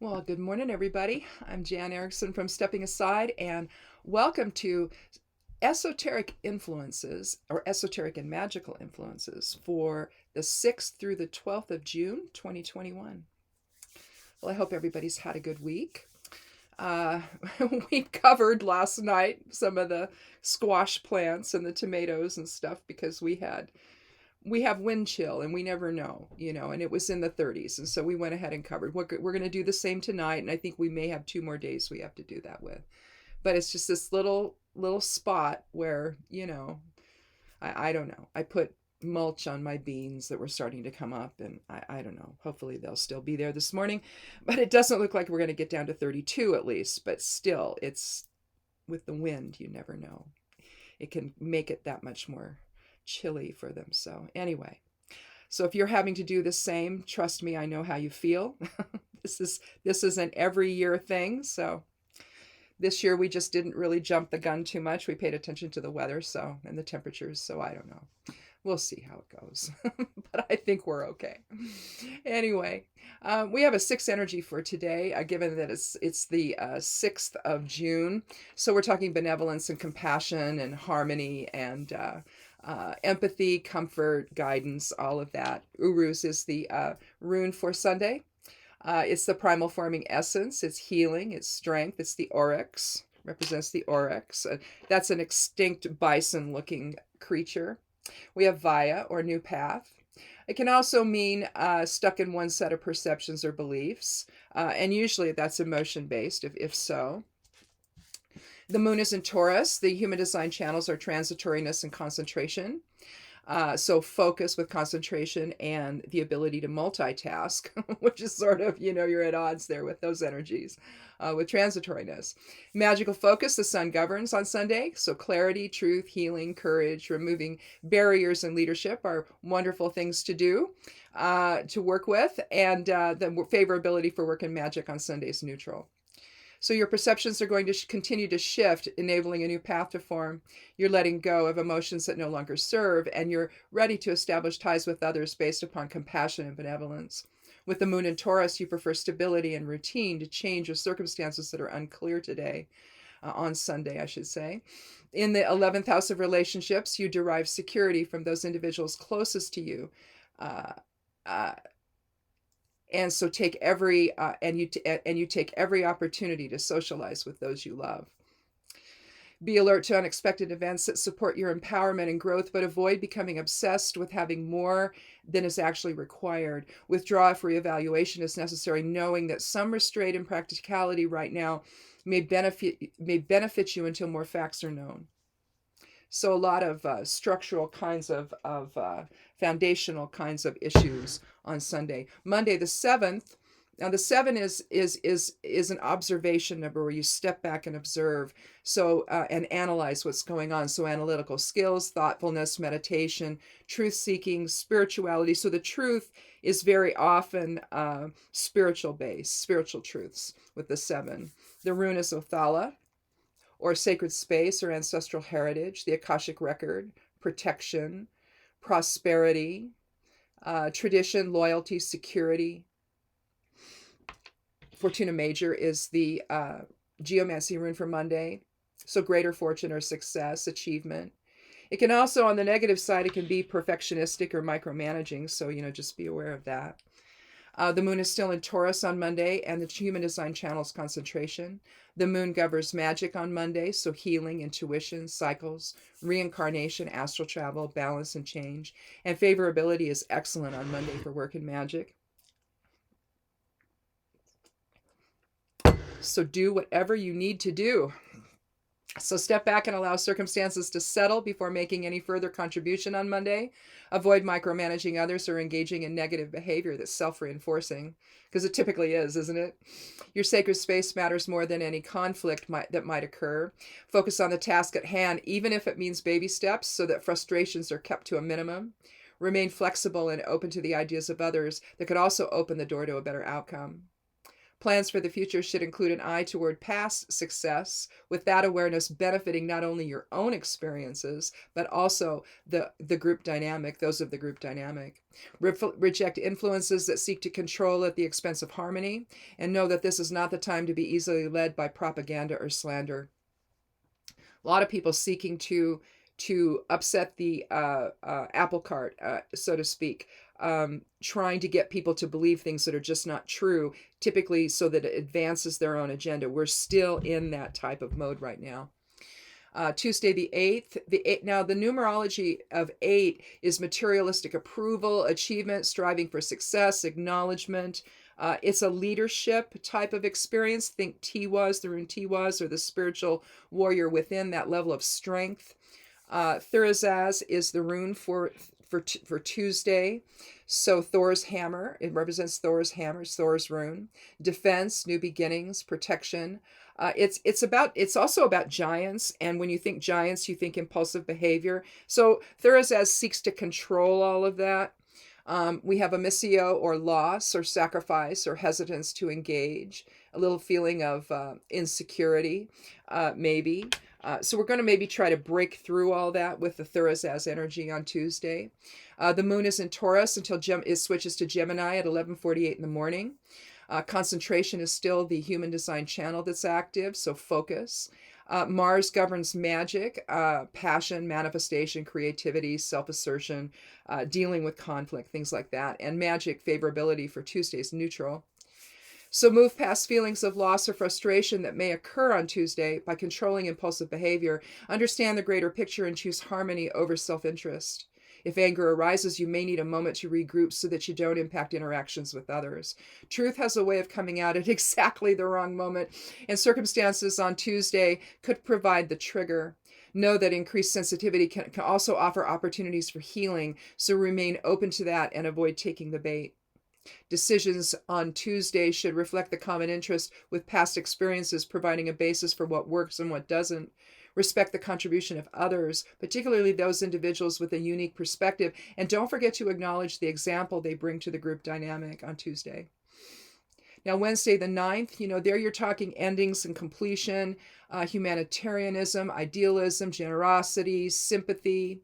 Well, good morning, everybody. I'm Jan Erickson from Stepping Aside, and welcome to Esoteric Influences, or Esoteric and Magical Influences, for the 6th through the 12th of June, 2021. Well, I hope everybody's had a good week. Uh, we covered last night some of the squash plants and the tomatoes and stuff because we have wind chill and we never know, and it was in the 30s. And so we went ahead and covered. We're going to do the same tonight. And I think we may have 2 more days we have to do that with. But it's just this little spot where, I don't know. I put mulch on my beans that were starting to come up. And I don't know. Hopefully they'll still be there this morning. But it doesn't look like we're going to get down to 32 at least. But still, it's with the wind, you never know. It can make it that much more chilly for them. So anyway, so if you're having to do the same, trust me, I know how you feel. This is an every year thing. So this year we just didn't really jump the gun too much. We paid attention to the weather, and the temperatures. So I don't know. We'll see how it goes. But I think we're okay. Anyway, we have a 6 energy for today, given that it's the 6th of June. So we're talking benevolence and compassion and harmony and empathy, comfort, guidance, all of that. Uruz is the rune for Sunday. It's the primal forming essence. It's healing. It's strength. It's the oryx. Represents the oryx. That's an extinct bison-looking creature. We have Vaya, or new path. It can also mean stuck in one set of perceptions or beliefs. And usually that's emotion-based, if so. The moon is in Taurus. The human design channels are transitoriness and concentration. So focus with concentration and the ability to multitask, which is sort of, you're at odds there with those energies, with transitoriness. Magical focus, the sun governs on Sunday. So clarity, truth, healing, courage, removing barriers and leadership are wonderful things to do, to work with. And the favorability for work and magic on Sunday is neutral. So your perceptions are going to continue to shift, enabling a new path to form. You're letting go of emotions that no longer serve, and you're ready to establish ties with others based upon compassion and benevolence. With the moon in Taurus, you prefer stability and routine to change your circumstances that are unclear today, on Sunday, I should say. In the 11th house of relationships, you derive security from those individuals closest to you. And so take every you take every opportunity to socialize with those you love. Be alert to unexpected events that support your empowerment and growth, but avoid becoming obsessed with having more than is actually required. Withdraw if reevaluation is necessary, knowing that some restraint and practicality right now may benefit you until more facts are known. So a lot of structural kinds of foundational kinds of issues on Sunday. Monday the 7th. Now the 7 is an observation number where you step back and observe, and analyze what's going on. So analytical skills, thoughtfulness, meditation, truth seeking, spirituality. So the truth is very often spiritual based, spiritual truths with the 7. The rune is Othala, or sacred space or ancestral heritage, the Akashic record, protection, prosperity, tradition, loyalty, security. Fortuna Major is the geomancy rune for Monday, so greater fortune or success, achievement. It can also, on the negative side, it can be perfectionistic or micromanaging, so just be aware of that. The moon is still in Taurus on Monday, and the human design channels concentration. The moon governs magic on Monday, so healing, intuition, cycles, reincarnation, astral travel, balance, and change. And favorability is excellent on Monday for work and magic. So do whatever you need to do. So step back and allow circumstances to settle before making any further contribution on Monday. Avoid micromanaging others or engaging in negative behavior that's self-reinforcing, because it typically is, isn't it? Your sacred space matters more than any conflict that might occur. Focus on the task at hand, even if it means baby steps, so that frustrations are kept to a minimum. Remain flexible and open to the ideas of others that could also open the door to a better outcome. Plans for the future should include an eye toward past success, with that awareness benefiting not only your own experiences, but also the group dynamic, those of the group dynamic. Reject influences that seek to control at the expense of harmony, and know that this is not the time to be easily led by propaganda or slander. A lot of people seeking to upset the apple cart, so to speak, trying to get people to believe things that are just not true, typically so that it advances their own agenda. We're still in that type of mode right now. Tuesday the 8th. Now, the numerology of 8 is materialistic approval, achievement, striving for success, acknowledgement. It's a leadership type of experience. Think Tiwaz, the rune Tiwaz, or the spiritual warrior within, that level of strength. Thurazaz is the rune for Tuesday. So Thor's hammer, it represents Thor's hammer, Thor's rune. Defense, new beginnings, protection. It's also about giants, and when you think giants, you think impulsive behavior. So Thurazaz seeks to control all of that. We have a missio, or loss, or sacrifice, or hesitance to engage. A little feeling of insecurity, maybe. So we're going to maybe try to break through all that with the Thurazaz energy on Tuesday. The moon is in Taurus until it switches to Gemini at 11:48 in the morning. Concentration is still the human design channel that's active, so focus. Mars governs magic, passion, manifestation, creativity, self-assertion, dealing with conflict, things like that. And magic favorability for Tuesday's neutral. So move past feelings of loss or frustration that may occur on Tuesday by controlling impulsive behavior. Understand the greater picture and choose harmony over self-interest. If anger arises, you may need a moment to regroup so that you don't impact interactions with others. Truth has a way of coming out at exactly the wrong moment, and circumstances on Tuesday could provide the trigger. Know that increased sensitivity can also offer opportunities for healing, so remain open to that and avoid taking the bait. Decisions on Tuesday should reflect the common interest with past experiences, providing a basis for what works and what doesn't. Respect the contribution of others, particularly those individuals with a unique perspective, and don't forget to acknowledge the example they bring to the group dynamic on Tuesday. Now, Wednesday the 9th, there you're talking endings and completion, humanitarianism, idealism, generosity, sympathy.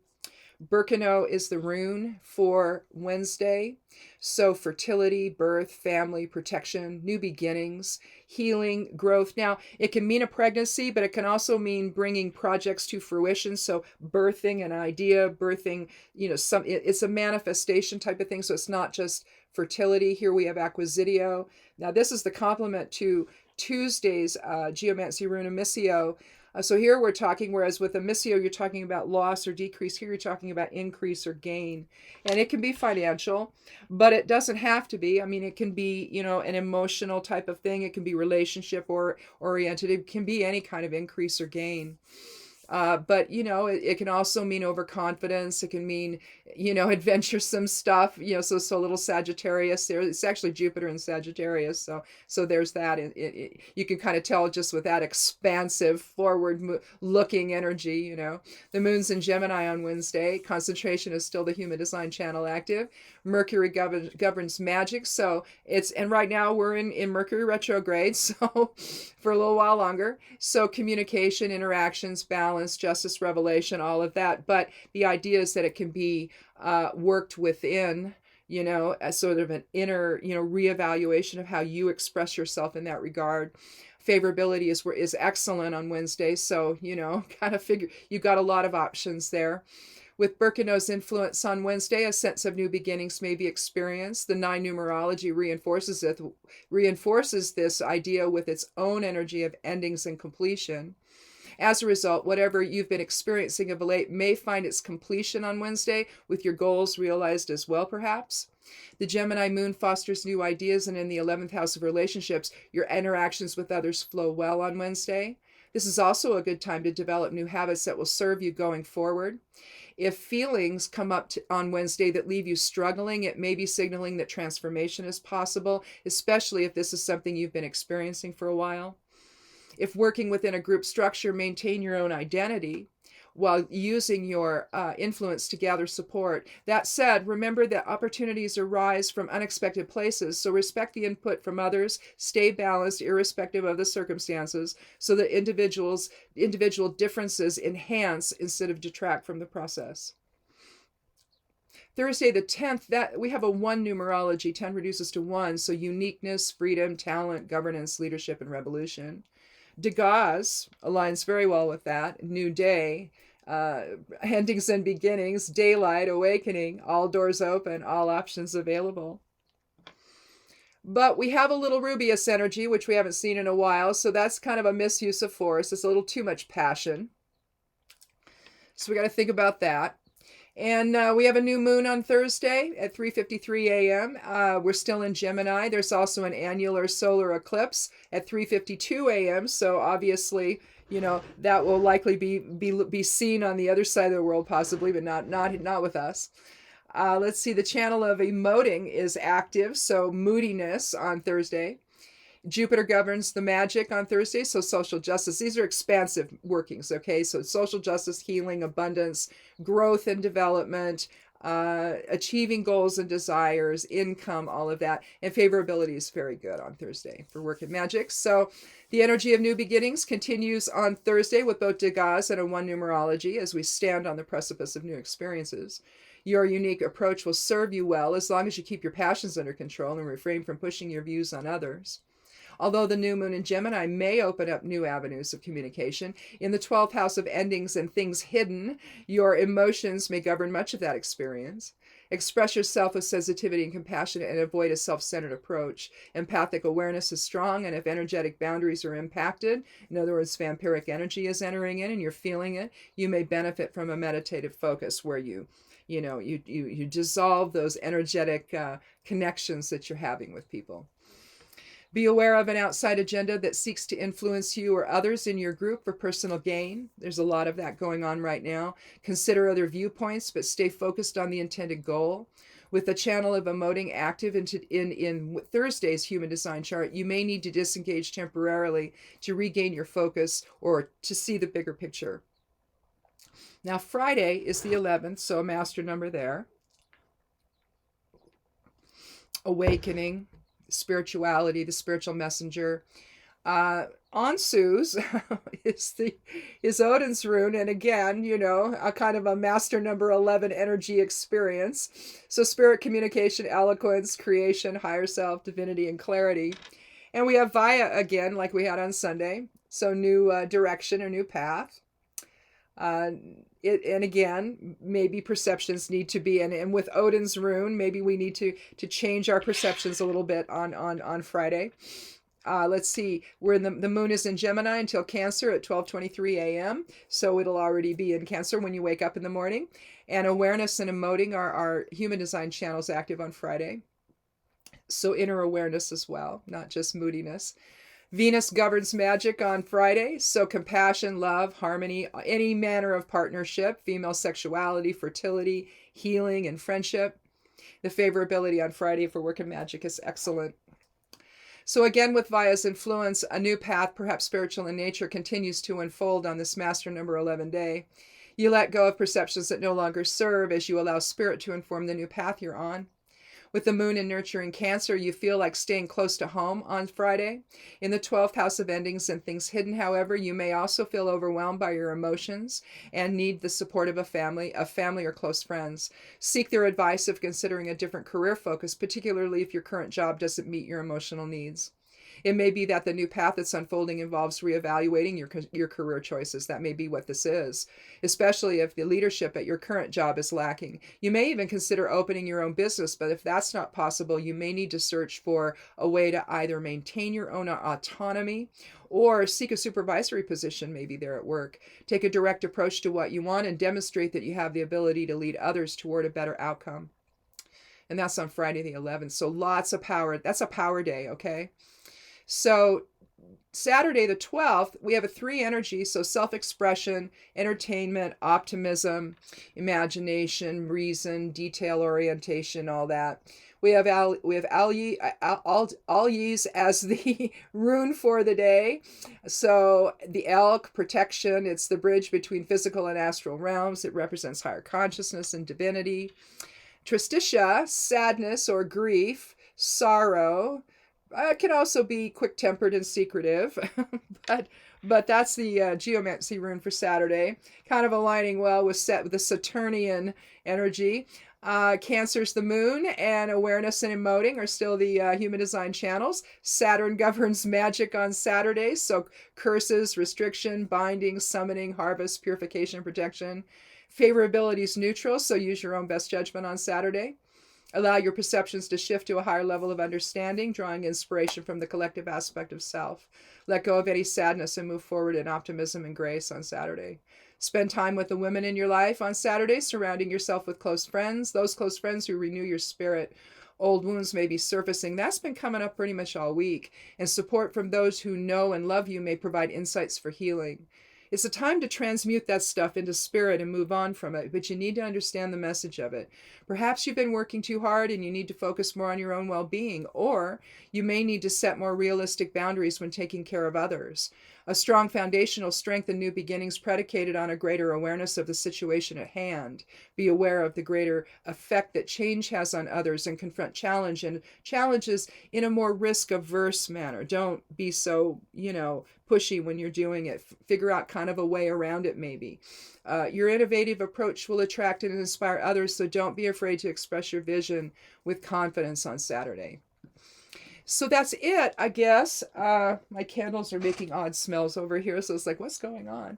Birkenau is the rune for Wednesday. So fertility, birth, family, protection, new beginnings, healing, growth. Now, it can mean a pregnancy, but it can also mean bringing projects to fruition. So birthing an idea, birthing, it's a manifestation type of thing. So it's not just fertility. Here we have acquisitio. Now, this is the complement to Tuesday's geomancy rune missio. So here we're talking, whereas with a missio, you're talking about loss or decrease. Here you're talking about increase or gain. And it can be financial, but it doesn't have to be. I mean, it can be, an emotional type of thing. It can be relationship or oriented. It can be any kind of increase or gain. But, it can also mean overconfidence. It can mean, adventuresome stuff, so a little Sagittarius there. It's actually Jupiter in Sagittarius. So there's that. You can kind of tell just with that expansive, forward looking energy, The moon's in Gemini on Wednesday. Concentration is still the human design channel active. Mercury governs magic. And right now we're in Mercury retrograde. So for a little while longer. So communication, interactions, balance, justice, revelation, all of that. But the idea is that it can be worked within, as sort of an inner, reevaluation of how you express yourself in that regard. Favorability is excellent on Wednesday. So, kind of figure you've got a lot of options there. With Birkenau's influence on Wednesday, a sense of new beginnings may be experienced. The 9 numerology reinforces this idea with its own energy of endings and completion. As a result, whatever you've been experiencing of late may find its completion on Wednesday, with your goals realized as well, perhaps. The Gemini moon fosters new ideas, and in the 11th house of relationships, your interactions with others flow well on Wednesday. This is also a good time to develop new habits that will serve you going forward. If feelings come up on Wednesday that leave you struggling, it may be signaling that transformation is possible, especially if this is something you've been experiencing for a while. If working within a group structure, maintain your own identity. while using your influence to gather support. That said, remember that opportunities arise from unexpected places, so respect the input from others, stay balanced irrespective of the circumstances, so that individual differences enhance instead of detract from the process. Thursday the 10th, that we have a 1 numerology. 10 reduces to 1, so uniqueness, freedom, talent, governance, leadership, and revolution. Degas aligns very well with that. New day, endings and beginnings, daylight, awakening, all doors open, all options available. But we have a little Rubius energy, which we haven't seen in a while, so that's kind of a misuse of force. It's a little too much passion. So we got to think about that. And we have a new moon on Thursday at 3:53 a.m. We're still in Gemini. There's also an annular solar eclipse at 3:52 a.m. So obviously, that will likely be seen on the other side of the world, possibly, but not with us. Let's see. The channel of emoting is active, so moodiness on Thursday. Jupiter governs the magic on Thursday, so social justice. These are expansive workings, okay? So social justice, healing, abundance, growth and development, achieving goals and desires, income, all of that. And favorability is very good on Thursday for work and magic. So the energy of new beginnings continues on Thursday with both Degas and a 1 numerology as we stand on the precipice of new experiences. Your unique approach will serve you well as long as you keep your passions under control and refrain from pushing your views on others. Although the new moon in Gemini may open up new avenues of communication, in the 12th house of endings and things hidden, your emotions may govern much of that experience. Express yourself with sensitivity and compassion and avoid a self-centered approach. Empathic awareness is strong, and if energetic boundaries are impacted, in other words, vampiric energy is entering in and you're feeling it, you may benefit from a meditative focus where you dissolve those energetic connections that you're having with people. Be aware of an outside agenda that seeks to influence you or others in your group for personal gain. There's a lot of that going on right now. Consider other viewpoints, but stay focused on the intended goal. With the channel of emoting active in Thursday's human design chart, you may need to disengage temporarily to regain your focus or to see the bigger picture. Now, Friday is the 11th, so a master number there. Awakening. Spirituality, the spiritual messenger. Ansu's is Odin's rune, and again, a kind of a master number 11 energy experience. So spirit communication, eloquence, creation, higher self, divinity, and clarity. And we have Vaya again, like we had on Sunday. So new direction or new path. And again, maybe perceptions need to be, and with Odin's rune, maybe we need to change our perceptions a little bit on Friday. Let's see, the moon is in Gemini until Cancer at 12:23 a.m. So it'll already be in Cancer when you wake up in the morning. And awareness and emoting are our human design channels active on Friday. So inner awareness as well, not just moodiness. Venus governs magic on Friday, so compassion, love, harmony, any manner of partnership, female sexuality, fertility, healing, and friendship. The favorability on Friday for work and magic is excellent. So again, with Vaya's influence, a new path, perhaps spiritual in nature, continues to unfold on this master number 11 day. You let go of perceptions that no longer serve as you allow spirit to inform the new path you're on. With the moon in nurturing Cancer, you feel like staying close to home on Friday. In the 12th house of endings and things hidden, however, you may also feel overwhelmed by your emotions and need the support of a family or close friends. Seek their advice if considering a different career focus, particularly if your current job doesn't meet your emotional needs. It may be that the new path that's unfolding involves reevaluating your career choices. That may be what this is, especially if the leadership at your current job is lacking. You may even consider opening your own business, but if that's not possible, you may need to search for a way to either maintain your own autonomy or seek a supervisory position maybe there at work. Take a direct approach to what you want and demonstrate that you have the ability to lead others toward a better outcome. And that's on Friday the 11th. So lots of power. That's a power day, okay? So Saturday the 12th, we have a 3 energy, so self-expression, entertainment, optimism, imagination, reason, detail orientation, all that. Alyi's as the rune for the day. So the elk, protection, it's the bridge between physical and astral realms. It represents higher consciousness and divinity. Tristitia, sadness or grief, sorrow. It can also be quick-tempered and secretive, but that's the geomancy rune for Saturday, kind of aligning well with the Saturnian energy. Cancer's the moon, and awareness and emoting are still the human design channels. Saturn governs magic on Saturdays, so curses, restriction, binding, summoning, harvest, purification, protection. Favorability is neutral, so use your own best judgment on Saturday. Allow your perceptions to shift to a higher level of understanding, drawing inspiration from the collective aspect of self. Let go of any sadness and move forward in optimism and grace on Saturday. Spend time with the women in your life on Saturday, surrounding yourself with close friends, those close friends who renew your spirit. Old wounds may be surfacing. That's been coming up pretty much all week. And support from those who know and love you may provide insights for healing. It's a time to transmute that stuff into spirit and move on from it, but you need to understand the message of it. Perhaps you've been working too hard and you need to focus more on your own well-being, or you may need to set more realistic boundaries when taking care of others. A strong foundational strength and new beginnings predicated on a greater awareness of the situation at hand. Be aware of the greater effect that change has on others and confront challenges in a more risk-averse manner. Don't be so, pushy when you're doing it. Figure out kind of a way around it maybe. Your innovative approach will attract and inspire others, so don't be afraid to express your vision with confidence on Saturday. So that's it, I guess. My candles are making odd smells over here, so it's like, what's going on?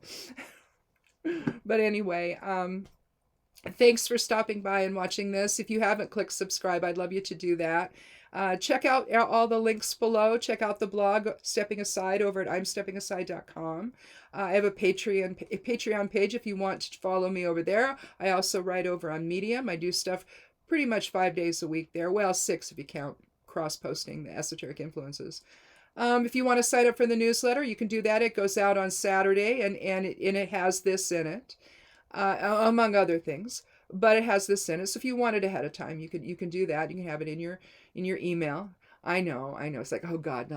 But anyway, thanks for stopping by and watching this. If you haven't clicked subscribe, I'd love you to do that. Check out all the links below. Check out the blog, Stepping Aside, over at imsteppingaside.com. I have a Patreon page if you want to follow me over there. I also write over on Medium. I do stuff pretty much 5 days a week there. Well, 6 if you count cross-posting the esoteric influences. If you want to sign up for the newsletter, you can do that. It goes out on Saturday, and it has this in it, among other things. But it has this in it. So if you want it ahead of time, you can do that. You can have it in your email. I know. It's like, oh God,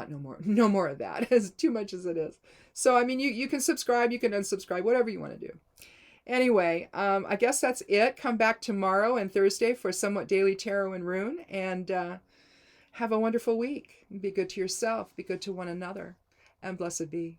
no more of that. As too much as it is. So I mean, you can subscribe, you can unsubscribe, whatever you want to do. Anyway, I guess that's it. Come back tomorrow and Thursday for Somewhat Daily Tarot and Rune, and have a wonderful week. Be good to yourself. Be good to one another, and blessed be.